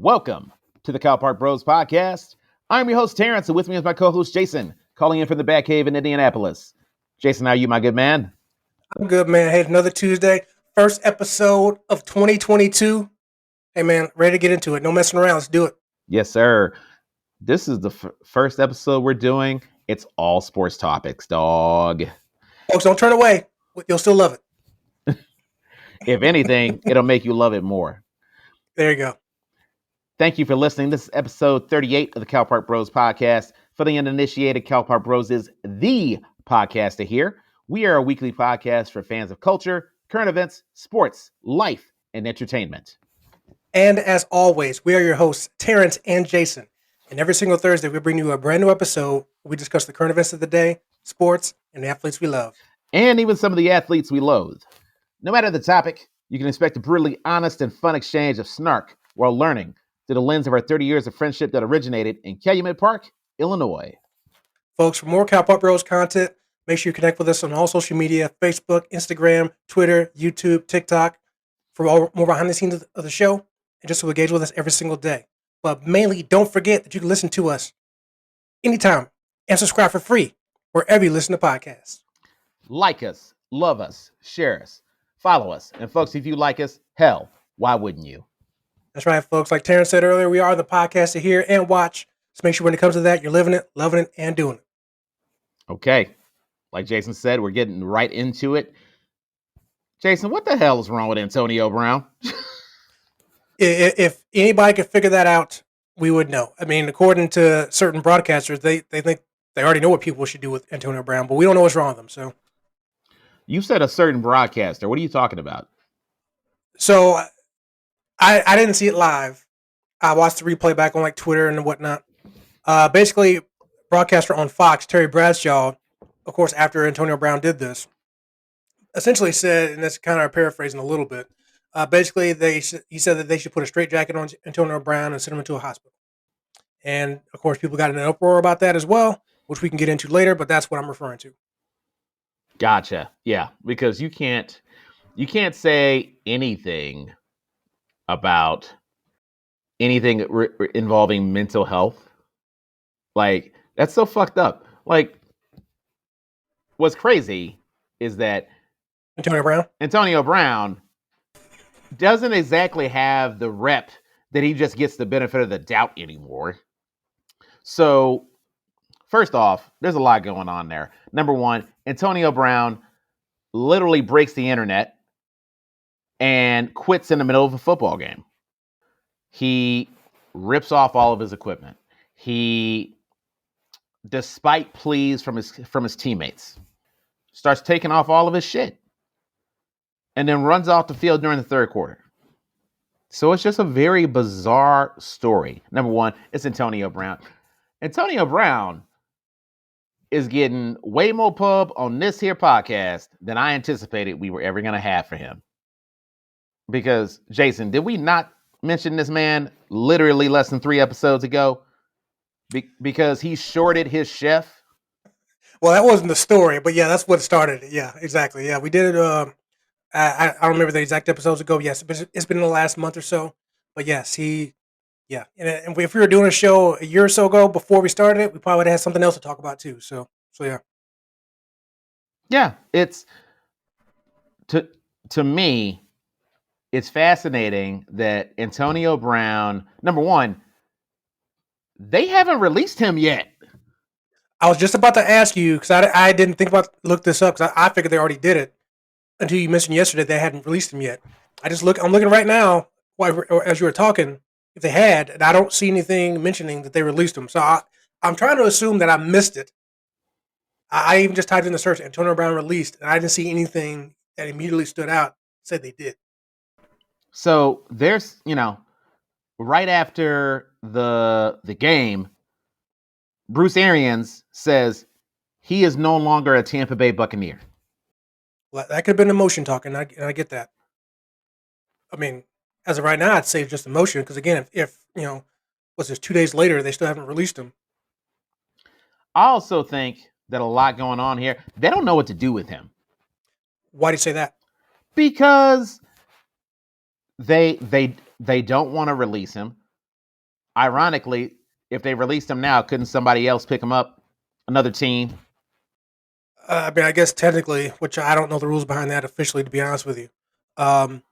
Welcome to the Cal Park Bros podcast. I'm your host, Terrence, and with me is my co-host, Jason, calling in from the Batcave in Indianapolis. Jason, how are you, my good man? I'm good, man. Hey, another Tuesday. First episode of 2022. Hey, man, ready to get into it. No messing around. Let's do it. Yes, sir. This is the first episode we're doing. It's all sports topics, dog. Folks, don't turn away. You'll still love it. If anything, it'll make you love it more. There you go. Thank you for listening. This is episode 38 of the Cal Park Bros podcast. For the uninitiated, Cal Park Bros is the podcast to hear. We are a weekly podcast for fans of culture, current events, sports, life, and entertainment. And as always, we are your hosts, Terrence and Jason. And every single Thursday, we bring you a brand new episode. We discuss the current events of the day, sports, and the athletes we love. And even some of the athletes we loathe. No matter the topic, you can expect a brutally honest and fun exchange of snark while learning through the lens of our 30 years of friendship that originated in Calumet Park, Illinois. Folks, for more Cal Park Bros content, make sure you connect with us on all social media, Facebook, Instagram, Twitter, YouTube, TikTok, for more behind the scenes of the show, and just to engage with us every single day. But mainly, don't forget that you can listen to us anytime and subscribe for free wherever you listen to podcasts. Like us, love us, share us, follow us. And folks, if you like us, hell, why wouldn't you? That's right, folks. Like Terrence said earlier, we are the podcast to hear and watch. So make sure when it comes to that, you're living it, loving it, and doing it. Okay. Like Jason said, we're getting right into it. Jason, what the hell is wrong with Antonio Brown? If anybody could figure that out, we would know. I mean, according to certain broadcasters, they think they already know what people should do with Antonio Brown, but we don't know what's wrong with them. So, You said a certain broadcaster. What are you talking about? so I didn't see it live. I watched the replay back on like Twitter and whatnot. Basically, broadcaster on Fox, Terry Bradshaw, of course, after Antonio Brown did this, essentially said, and that's kind of paraphrasing a little bit. Basically, he said that they should put a straitjacket on Antonio Brown and send him into a hospital. And of course, people got in an uproar about that as well, which we can get into later. But that's what I'm referring to. Gotcha. Yeah, because you can't say anything about anything involving mental health. Like, that's so fucked up. Like, what's crazy is that Antonio Brown doesn't exactly have the rep that he just gets the benefit of the doubt anymore. So, first off, there's a lot going on there. Number one, Antonio Brown literally breaks the internet and quits in the middle of a football game. He rips off all of his equipment. He, despite pleas from his teammates, starts taking off all of his shit and then runs off the field during the third quarter. So it's just a very bizarre story. Number one, it's Antonio Brown. Antonio Brown is getting way more pub on this here podcast than I anticipated we were ever going to have for him. Because, Jason, did we not mention this man literally less than 3 episodes ago? Because he shorted his chef? Well, that wasn't the story, but yeah, that's what started it. Yeah, exactly. Yeah, we did it. I don't remember the exact episodes ago. Yes, it's been in the last month or so. But yes, yeah. And if we were doing a show a year or so ago before we started it, we probably would have had something else to talk about too. So yeah. Yeah, it's to me, it's fascinating that Antonio Brown, number one, they haven't released him yet. I was just about to ask you because I didn't think about look this up because I figured they already did it until you mentioned yesterday they hadn't released him yet. I'm looking right now as you were talking if they had, and I don't see anything mentioning that they released him. So I'm trying to assume that I missed it. I even just typed in the search Antonio Brown released, and I didn't see anything that immediately stood out said they did. So there's, right after the game, Bruce Arians says he is no longer a Tampa Bay Buccaneer. Well, that could have been emotion talking, and I get that. I mean, as of right now, I'd say it's just emotion because again, if what's this 2 days later, they still haven't released him. I also think that a lot going on here. They don't know what to do with him. Why do you say that? Because they don't want to release him. Ironically, if they released him now, couldn't somebody else pick him up? Another team? I mean, I guess technically, which I don't know the rules behind that officially, to be honest with you. Um,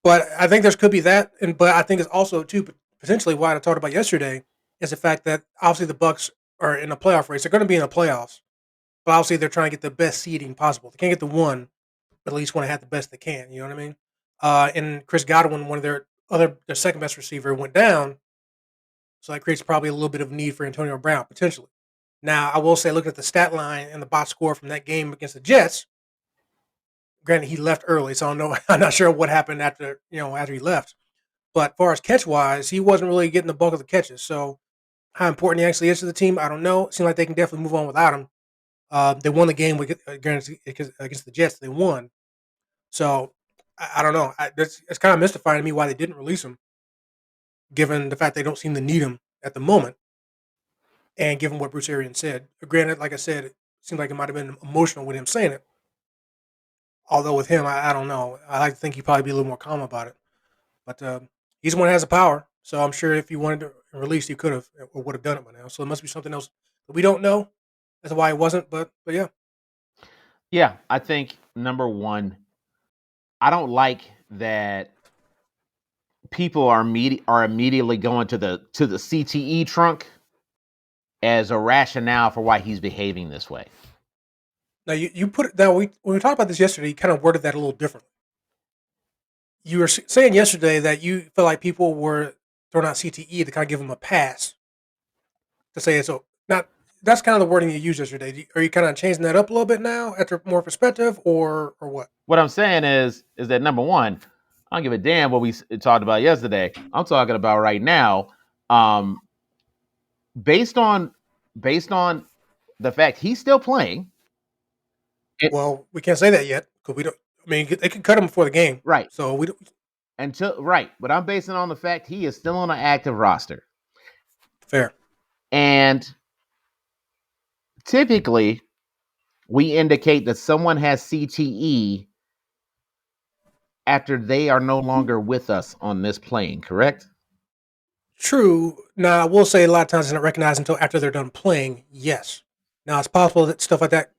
but I think there could be that, and but I think it's also too potentially what I talked about yesterday is the fact that obviously the Bucks are in a playoff race. They're going to be in the playoffs, but obviously they're trying to get the best seeding possible. They can't get the one, but at least want to have the best they can. You know what I mean? And Chris Godwin, one of their second best receiver, went down, so that creates probably a little bit of need for Antonio Brown potentially. Now, I will say, looking at the stat line and the box score from that game against the Jets, granted he left early, so I don't know. I'm not sure what happened after he left. But as far as catch wise, he wasn't really getting the bulk of the catches. So how important he actually is to the team, I don't know. It seems like they can definitely move on without him. They won the game against the Jets. They won. So I don't know. It's kind of mystifying to me why they didn't release him, given the fact they don't seem to need him at the moment, and given what Bruce Arians said. Granted, like I said, it seemed like it might have been emotional with him saying it. Although with him, I don't know. I like to think he'd probably be a little more calm about it. But he's the one that has the power. So I'm sure if he wanted to release, he could have or would have done it by now. So it must be something else that we don't know. That's why it wasn't. But yeah. Yeah, I think number one, I don't like that people are immediately going to the CTE trunk as a rationale for why he's behaving this way. Now you put it. Now when we talked about this yesterday, you kind of worded that a little differently. You were saying yesterday that you felt like people were throwing out CTE to kind of give him a pass to say it's so not. That's kind of the wording you used yesterday. Are you kind of changing that up a little bit now after more perspective, or what? What I'm saying is that number one, I don't give a damn what we talked about yesterday. I'm talking about right now. Um, based on based on the fact he's still playing, it, Well, we can't say that yet because we don't. I mean, they could cut him before the game, right so we don't. but I'm basing it on the fact he is still on an active roster, Fair. and typically we indicate that someone has CTE after they are no longer with us on this plane. Correct? True. Now, I will say a lot of times it's not recognized until after they're done playing. Yes. Now, it's possible that stuff like that.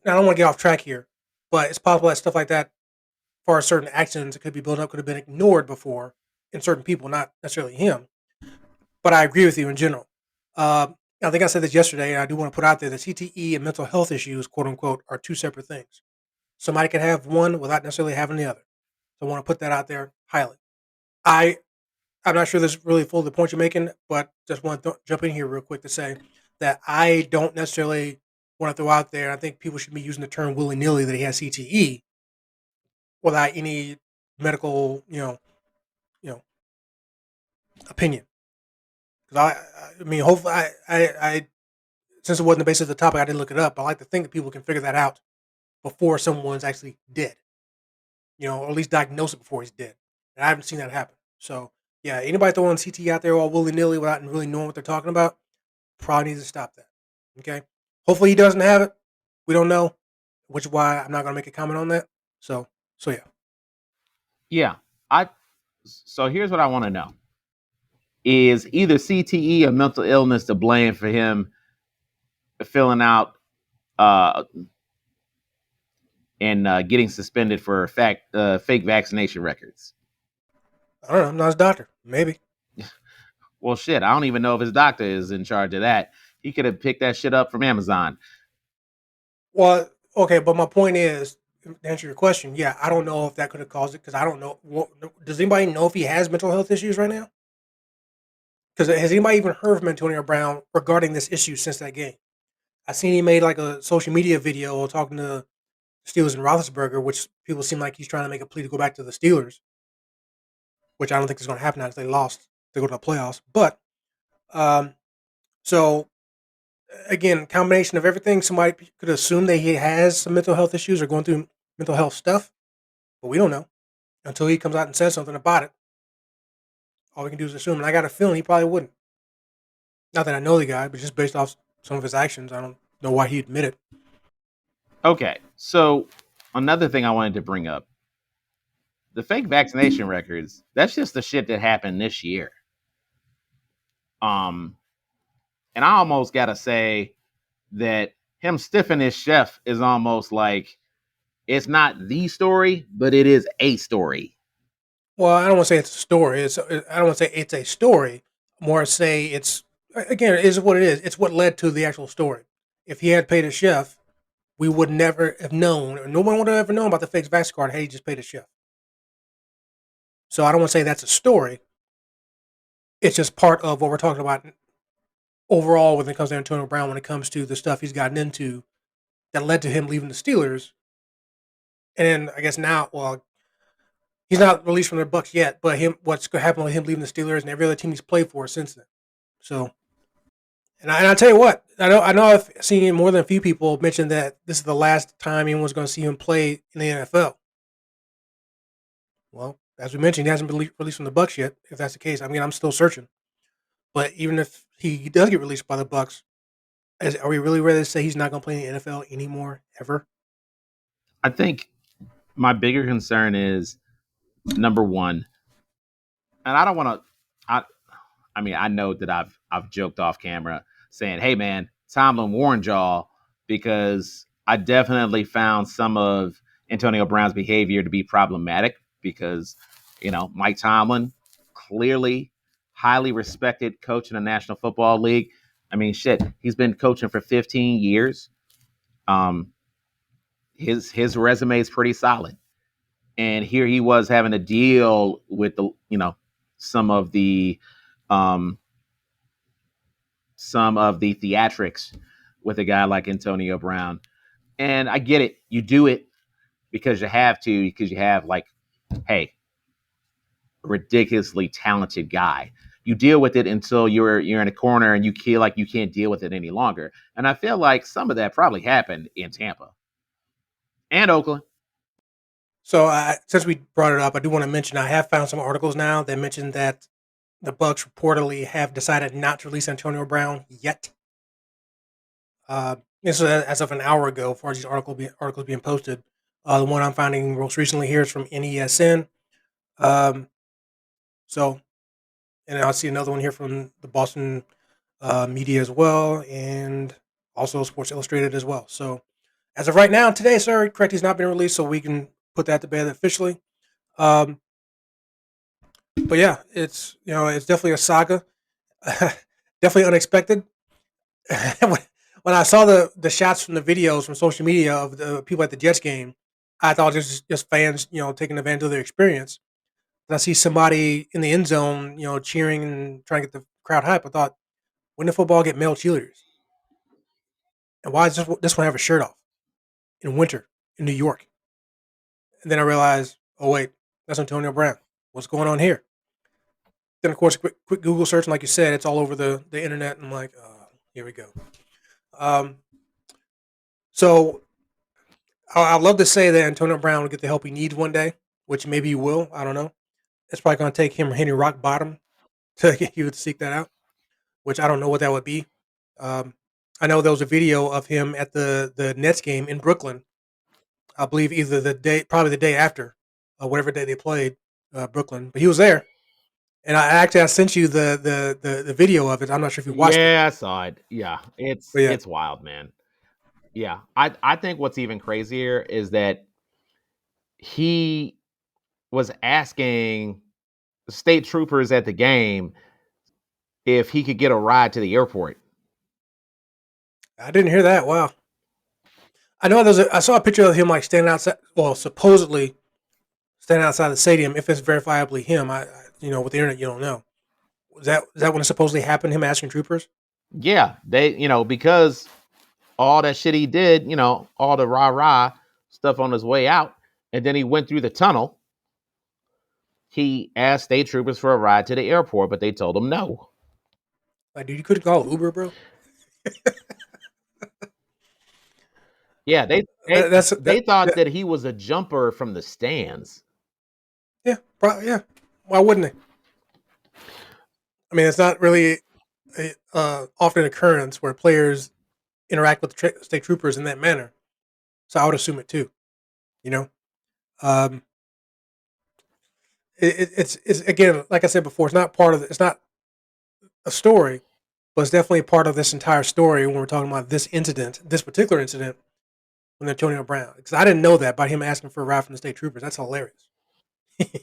Now, I don't want to get off track here, but it's possible that stuff like that, as far as certain actions that could be built up, could have been ignored before in certain people, not necessarily him. But I agree with you in general. I think I said this yesterday, and I do want to put out there that CTE and mental health issues, quote unquote, are two separate things. Somebody can have one without necessarily having the other. So I want to put that out there highly. I I'm not sure this is really full of the point you're making, but just want to jump in here real quick to say that I don't necessarily want to throw out there. I think people should be using the term willy nilly that he has CTE without any medical, you know, opinion. Because I mean, hopefully, I, since it wasn't the basis of the topic, I didn't look it up. I like to think that people can figure that out before someone's actually dead, or at least diagnose it before he's dead. And I haven't seen that happen. So yeah, anybody throwing CTE out there all willy nilly without really knowing what they're talking about probably needs to stop that. Okay. Hopefully he doesn't have it. We don't know, which is why I'm not gonna make a comment on that. So yeah. Yeah. I so here's what I want to know. Is either CTE or mental illness to blame for him filling out uh, and getting suspended for fake vaccination records? I don't know. I'm not his doctor. Maybe. Well, shit, I don't even know if his doctor is in charge of that. He could have picked that shit up from Amazon. Well, okay, but my point is, to answer your question, yeah, I don't know if that could have caused it because I don't know. Does anybody know if he has mental health issues right now? Because has anybody even heard from Antonio Brown regarding this issue since that game? I seen he made like a social media video talking to Steelers and Roethlisberger, which people seem like he's trying to make a plea to go back to the Steelers, which I don't think is going to happen now because they lost to go to the playoffs. But um, so again, combination of everything, somebody could assume that he has some mental health issues or going through mental health stuff, but we don't know until he comes out and says something about it. All we can do is assume, and I got a feeling he probably wouldn't. Not that I know the guy, but just based off some of his actions, I don't know why he admitted. Okay, so another thing I wanted to bring up: the fake vaccination records. That's just the shit that happened this year. Um, and I almost gotta say that him stiffing his chef is almost like it's not the story, but it is a story. Well, I don't want to say it's a story. I don't want to say it's a story. More say it's again, it is what it is. It's what led to the actual story. If he had paid a chef, we would never have known, or no one would have ever known about the fake vax card. Hey, he just paid a chef. So I don't want to say that's a story. It's just part of what we're talking about overall when it comes to Antonio Brown. When it comes to the stuff he's gotten into that led to him leaving the Steelers, and then I guess now, well, he's not released from the Bucks yet. But what's going to happen with him leaving the Steelers and every other team he's played for since then? So, and I tell you what, I know I've seen more than a few people mention that this is the last time anyone's going to see him play in the NFL. Well, as we mentioned, he hasn't been released from the Bucks yet. If that's the case, I mean, I'm still searching. But even if he does get released by the Bucks, are we really ready to say he's not going to play in the NFL anymore ever? I think my bigger concern is number one, and I don't want to. I mean, I know that I've joked off camera saying, "Hey, man, Tomlin warned y'all," because I definitely found some of Antonio Brown's behavior to be problematic. Because Mike Tomlin, clearly highly respected coach in the National Football League. I mean, shit, he's been coaching for 15 years. Um, his resume is pretty solid, and here he was having to deal with some of the um, some of the theatrics with a guy like Antonio Brown. And I get it. You do it because you have to, because you have like, hey, a ridiculously talented guy. You deal with it until you're in a corner and you feel like you can't deal with it any longer. And I feel like some of that probably happened in Tampa and Oakland. So, since we brought it up, I do want to mention I have found some articles now that mention that the Bucks reportedly have decided not to release Antonio Brown yet. This is as of an hour ago, as far as these articles being posted. The one I'm finding most recently here is from NESN. Um, so, and I'll see another one here from the Boston media as well, and also Sports Illustrated as well. So, as of right now, today, sir, correct, he's not been released, so we can put that to bed officially. Um, but yeah, it's definitely a saga, definitely unexpected. when I saw the shots from the videos from social media of the people at the Jets game, I thought just fans, taking advantage of their experience. And I see somebody in the end zone, cheering and trying to get the crowd hype. I thought, when did football get male cheerleaders? And why does this one have a shirt off in winter in New York? And then I realized, oh wait, that's Antonio Brown. What's going on here? Then of course, quick Google search, and like you said, it's all over the internet. And I'm like, here we go. Um, so I'd love to say that Antonio Brown will get the help he needs one day, which maybe he will. I don't know. It's probably going to take him hitting rock bottom to get you to seek that out, which I don't know what that would be. Um, I know there was a video of him at the Nets game in Brooklyn. I believe either probably the day after, whatever day they played Brooklyn, but he was there. And I sent you the video of it. I'm not sure if you watched it, Yeah, I saw it. Yeah, but yeah, it's wild, man. Yeah, I think what's even crazier is that he was asking state troopers at the game if he could get a ride to the airport. I didn't hear that. Wow. I know I saw a picture of him like standing outside. Well, supposedly standing outside the stadium. If it's verifiably him, with the internet, you don't know. Is that when it supposedly happened? Him asking troopers. Yeah, they, because all that shit he did, all the rah rah stuff on his way out, and then he went through the tunnel. He asked state troopers for a ride to the airport, but they told him no. Like, dude, you could call Uber, bro. Yeah, they they That's they thought that he was a jumper from the stands. yeah, probably, yeah. Why wouldn't they? I mean, it's not really a often an occurrence where players interact with state troopers in that manner. So I would assume it too. You know, um, it's again, like I said before, it's not part of it's not a story, but it's definitely part of this entire story when we're talking about this incident, this particular incident with Antonio Brown. Because I didn't know that by him asking for a ride from the state troopers. That's hilarious.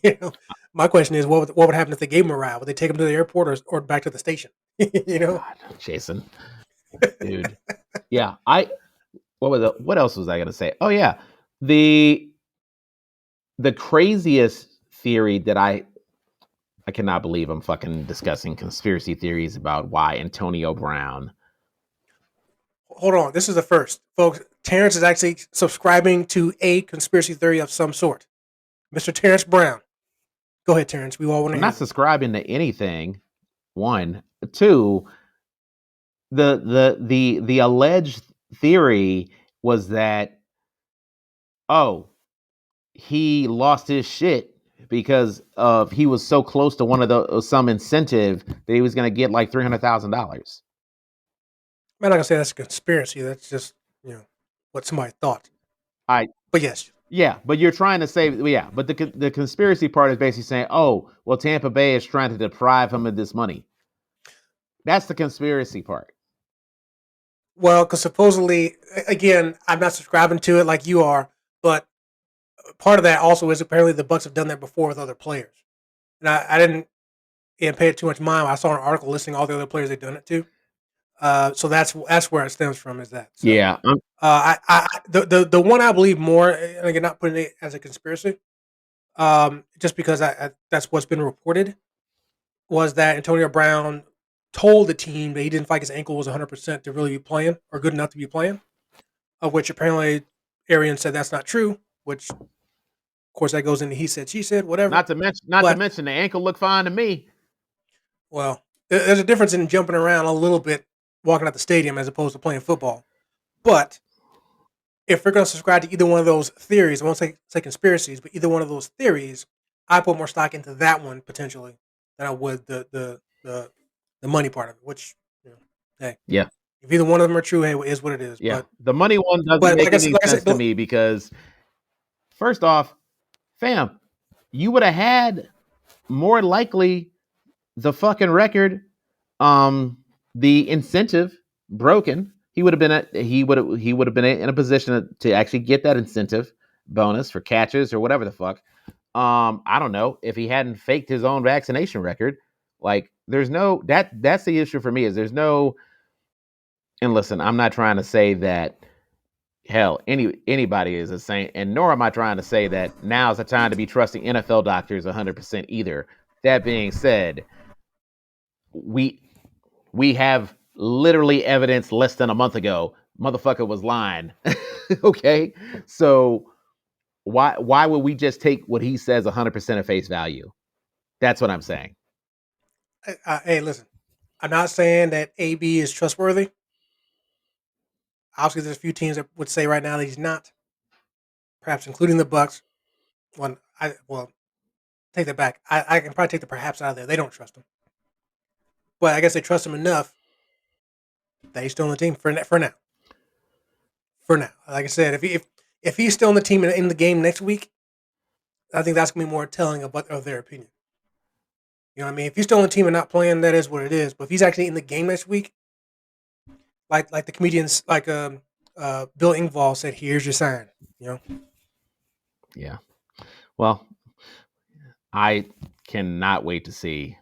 you know, my question is, what would happen if they gave him a ride? Would they take him to the airport or back to the station? you know, God, Jason, dude. Yeah, what else was I gonna say? Oh yeah, the the craziest theory that I cannot believe I'm fucking discussing conspiracy theories about why Antonio Brown. hold on. This is the first, folks. Terrence is actually subscribing to a conspiracy theory of some sort. Mr. Terrence Brown. Go ahead, Terrence. We all want to I'm hear not you. subscribing to anything. One, two. The alleged theory was that, oh, he lost his shit because of he was so close to one of the some incentive that he was going to get like $300,000. I'm not gonna say that's a conspiracy. That's just what somebody thought. I But yes, Yeah, but you're trying to say, yeah, but the conspiracy part is basically saying, oh, well, Tampa Bay is trying to deprive him of this money. That's the conspiracy part. well, because supposedly, again, I'm not subscribing to it like you are, but part of that also is apparently the Bucks have done that before with other players, and I didn't pay it too much mind. I saw an article listing all the other players they've done it to. So that's where it stems from. Is that so? Yeah, The one I believe more, and again, not putting it as a conspiracy, just because that's what's been reported, was that Antonio Brown told the team that he didn't feel like his ankle was 100% to really be playing or good enough to be playing. Of which apparently Arian said that's not true. Which of course that goes into he said, she said, whatever. not to But mention the ankle looked fine to me. well, there's a difference in jumping around a little bit walking out the stadium as opposed to playing football. But if we're going to subscribe to either one of those theories, I won't say conspiracies, but either one of those theories, I put more stock into that one potentially than I would the money part of it. Which, hey, Yeah, if either one of them are true, hey, it is what it is. yeah. The money one doesn't make any Like I sense said, to me because, first off, fam, you would have had more likely the fucking record, um, the incentive broken. He would have been in a position to actually get that incentive bonus for catches or whatever the fuck. I don't know if he hadn't faked his own vaccination record. Like, there's no that's the issue for me is there's no. And listen, I'm not trying to say that hell anybody is a saint, and nor am I trying to say that now's the time to be trusting NFL doctors 100% either. That being said, we we have literally evidence less than a month ago motherfucker was lying. Okay, so why would we just take what he says 100% at face value? That's what I'm saying. hey, listen, I'm not saying that AB is trustworthy. Obviously, there's a few teams that would say right now that he's not, perhaps including the Bucks. Well, take that back. I can probably take the perhaps out of there. They don't trust him, but I guess they trust him enough that he's still on the team for now. For now, like I said, if he's still on the team in the game next week, I think that's gonna be more telling of their opinion. You know what I mean? If he's still on the team and not playing, that is what it is. But if he's actually in the game next week, like the comedians, like Bill Engvall said, here's your sign. You know, Yeah. Well, I cannot wait to see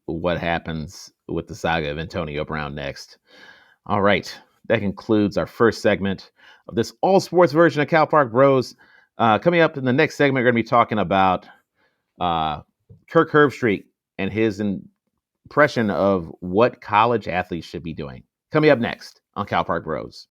what happens with the saga of Antonio Brown next. All right. That concludes our first segment of this all sports version of Cal Park Bros. Coming up in the next segment, we're going to be talking about Kirk Herbstreit and his impression of what college athletes should be doing. Coming up next on Cal Park Bros.